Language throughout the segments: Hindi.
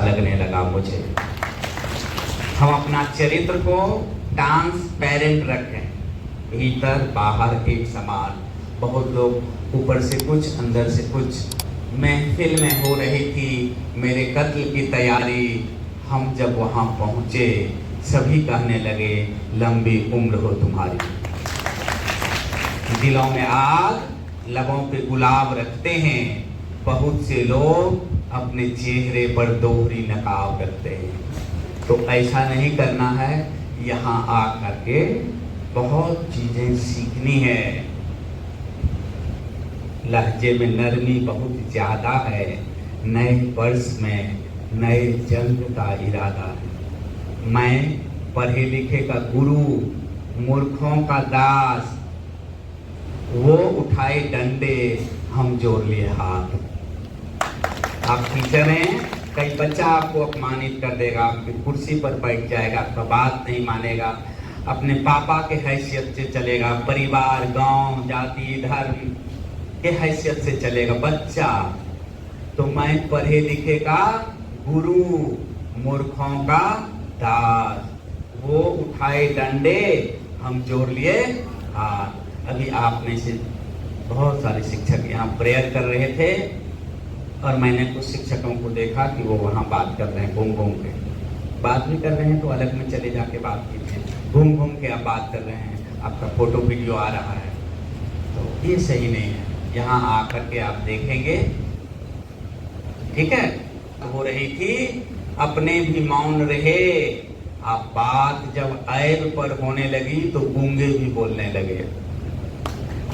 लगने लगा मुझे। हम अपना चरित्र को ट्रांसपेरेंट रखें, भीतर बाहर एक समान। बहुत लोग ऊपर से कुछ अंदर से कुछ। महफिल में हो रही थी मेरे कत्ल की तैयारी, हम जब वहाँ पहुँचे सभी कहने लगे लंबी उम्र हो तुम्हारी। दिलों में आग, लबों पे गुलाब रखते हैं, बहुत से लोग अपने चेहरे पर दोहरी नकाब रखते हैं। तो ऐसा नहीं करना है, यहाँ आ करके बहुत चीजें सीखनी है। लहजे में नरमी बहुत ज्यादा है, नए वर्ष में नए जन्म का इरादा है। मैं पढ़े लिखे का गुरु, मूर्खों का दास, वो उठाए डंडे, हम जोड़ लिए हाथ। आप टीचर हैं, कई बच्चा आपको अपमानित कर देगा, आपकी कुर्सी पर बैठ जाएगा, आपका बात नहीं मानेगा, अपने पापा के हैसियत से चलेगा, परिवार, गांव, जाति, धर्म के हैसियत से चलेगा बच्चा। तो मैं पढ़े लिखे का गुरु, मूर्खों का दास, वो उठाए डंडे, हम जोड़ लिए हाथ। अभी आप में से बहुत सारे शिक्षक यहाँ प्रेयर कर रहे थे और मैंने कुछ शिक्षकों को देखा कि वो वहाँ बात कर रहे हैं, घूम घूम के बात भी कर रहे हैं। तो अलग में चले जाके बात कीजिए, घूम घूम के आप बात कर रहे हैं, आपका फोटो वीडियो आ रहा है, तो ये सही नहीं है। यहाँ आकर के आप देखेंगे, ठीक है। हो रही थी, अपने भी मौन रहे, आप बात जब ऐब पर होने लगी तो गूंगे भी बोलने लगे।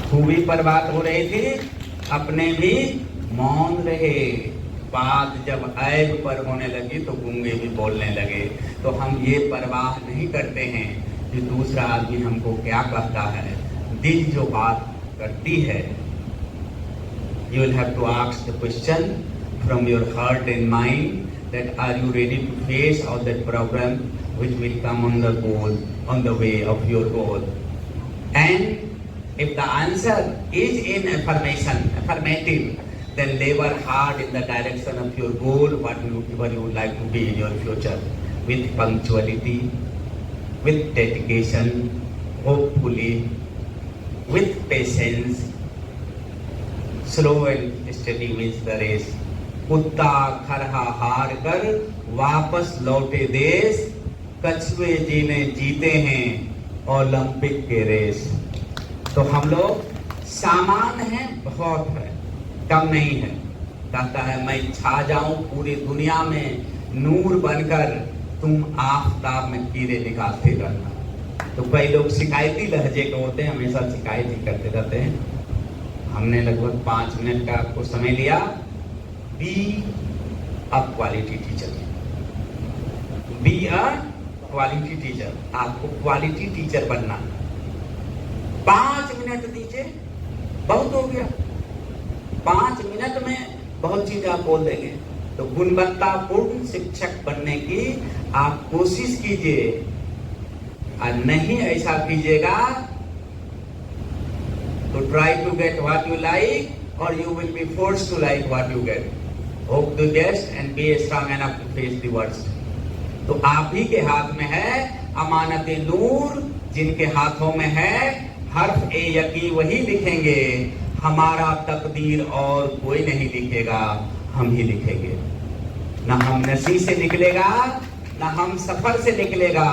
खूबी पर बात हो रही थी, अपने भी मौन रहे, बात जब ऐब पर होने लगी तो गूंगे भी बोलने लगे। तो हम ये परवाह नहीं करते हैं कि दूसरा आदमी हमको क्या कहता है, दिल जो बात करती है। You will have to ask the question from your heart and mind that are you ready to face all that problem which will come on the goal, on the way of your goal. And if the answer is in affirmative, then labor hard in the direction of your goal, whatever you would like to be in your future, with punctuality, with dedication, hopefully, with patience. Slow and steady wins the race. कुत्ता खरहा हार कर वापस लौटे देश, कछुए जीने जीते हैं ओलंपिक के रेस। तो हम लोग सामान है, बहुत है, कम नहीं है। कहता है मैं छा जाऊं पूरी दुनिया में नूर बनकर, तुम आफताब में कीड़े निकालते रहना। तो कई लोग शिकायती लहजे के होते हैं, हमेशा शिकायत ही करते रहते हैं। हमने लगभग 5 मिनट का आपको समय लिया। Be a quality teacher, be a quality teacher. आपको क्वालिटी टीचर बनना। 5 मिनट दीजिए, बहुत हो गया। 5 मिनट में बहुत चीज आप बोल देंगे। तो गुणवत्तापूर्ण शिक्षक बनने की आप कोशिश कीजिए, और नहीं ऐसा कीजिएगा तो try to get what you like और you will be forced to like what you get. Hope to best and be strong enough to face the worst. तो आप ही के हाथ में है अमानत नूर, जिनके हाथों में है हर्फ ए यकी वही लिखेंगे। हमारा तकदीर और कोई नहीं लिखेगा, हम ही लिखेंगे। न हम नसी से निकलेगा, न हम सफर से निकलेगा,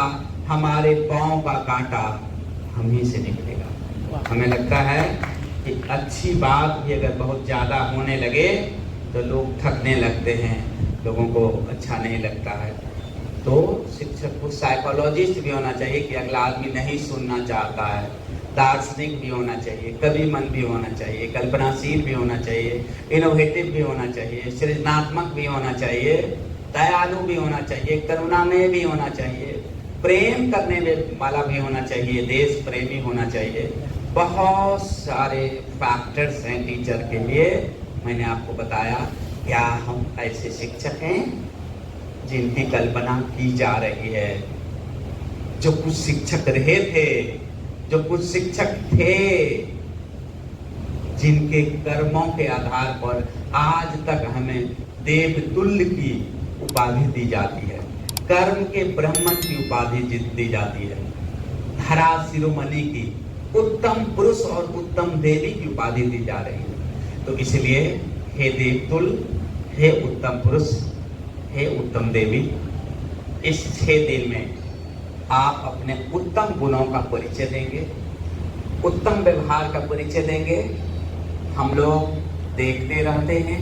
हमारे पांव का कांटा हम ही से निकलेगा। हमें लगता है कि अच्छी बात भी अगर बहुत ज्यादा होने लगे तो लोग थकने लगते हैं, लोगों को अच्छा नहीं लगता है। तो शिक्षक को साइकोलॉजिस्ट भी होना चाहिए कि अगला आदमी नहीं सुनना चाहता है, दार्शनिक भी होना चाहिए, कविमन भी होना चाहिए, कल्पनाशील भी होना चाहिए, इनोवेटिव भी होना चाहिए, सृजनात्मक भी होना चाहिए, दयालु भी होना चाहिए, करुणामय भी होना चाहिए, प्रेम करने वाला भी होना चाहिए, देश प्रेमी होना चाहिए। बहुत सारे फैक्टर्स हैं टीचर के लिए। मैंने आपको बताया, क्या हम ऐसे शिक्षक हैं जिनकी कल्पना की जा रही है? जो कुछ शिक्षक रहे थे, जो कुछ शिक्षक थे, जिनके कर्मों के आधार पर आज तक हमें देवतुल्य की उपाधि दी जाती है, कर्म के ब्राह्मण की उपाधि दी जाती है, धरा शिरोमणि की, उत्तम पुरुष और उत्तम देवी की उपाधि दी जा रही है। तो इसलिए हे देवतुल, हे उत्तम पुरुष, हे उत्तम देवी, इस 6 दिन में आप अपने उत्तम गुणों का परिचय देंगे, उत्तम व्यवहार का परिचय देंगे। हम लोग देखते रहते हैं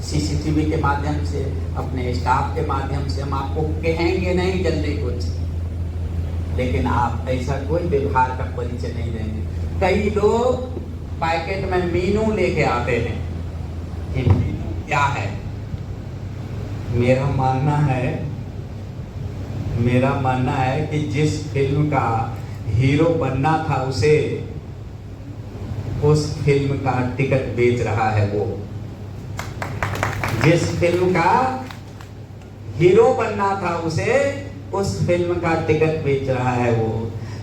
सीसीटीवी के माध्यम से, अपने स्टाफ के माध्यम से, हम आपको कहेंगे नहीं जल्दी कुछ, लेकिन आप ऐसा कोई व्यवहार का परिचय नहीं देंगे। कई लोग पैकेट में मीनू लेके आते हैं कि मीनू क्या है। मेरा मानना है कि जिस फिल्म का हीरो बनना था उसे उस फिल्म का टिकट बेच रहा है वो। जिस फिल्म का हीरो बनना था उसे उस फिल्म का टिकट बेच रहा है वो।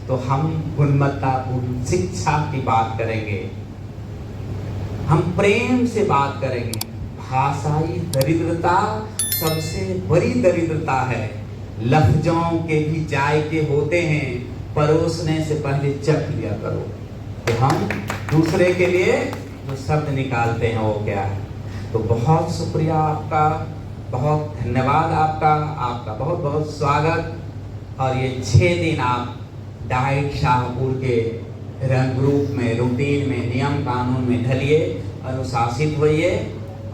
तो हम गुणवत्तापूर्ण शिक्षा की बात करेंगे, हम प्रेम से बात करेंगे। भाषाई दरिद्रता सबसे बड़ी दरिद्रता है। लफ्जों के भी जायके होते हैं, परोसने से पहले चख लिया करो कि हम दूसरे के लिए जो शब्द निकालते हैं वो क्या है। तो बहुत शुक्रिया आपका, बहुत धन्यवाद आपका बहुत बहुत स्वागत। और ये 6 दिन आप डाइट शाहपुर के रंग रूप में, रूटीन में, नियम कानून में ढलिए, अनुशासित होइए,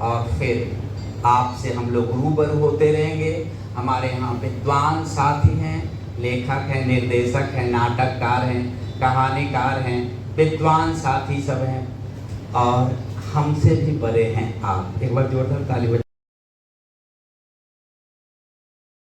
और फिर आपसे हम लोग रूबरू होते रहेंगे। हमारे यहाँ विद्वान साथी हैं, लेखक हैं, निर्देशक हैं, नाटककार हैं, कहानीकार हैं, विद्वान साथी सब हैं, और हमसे भी बड़े हैं आप। एक बार जोरदार ताली बजा।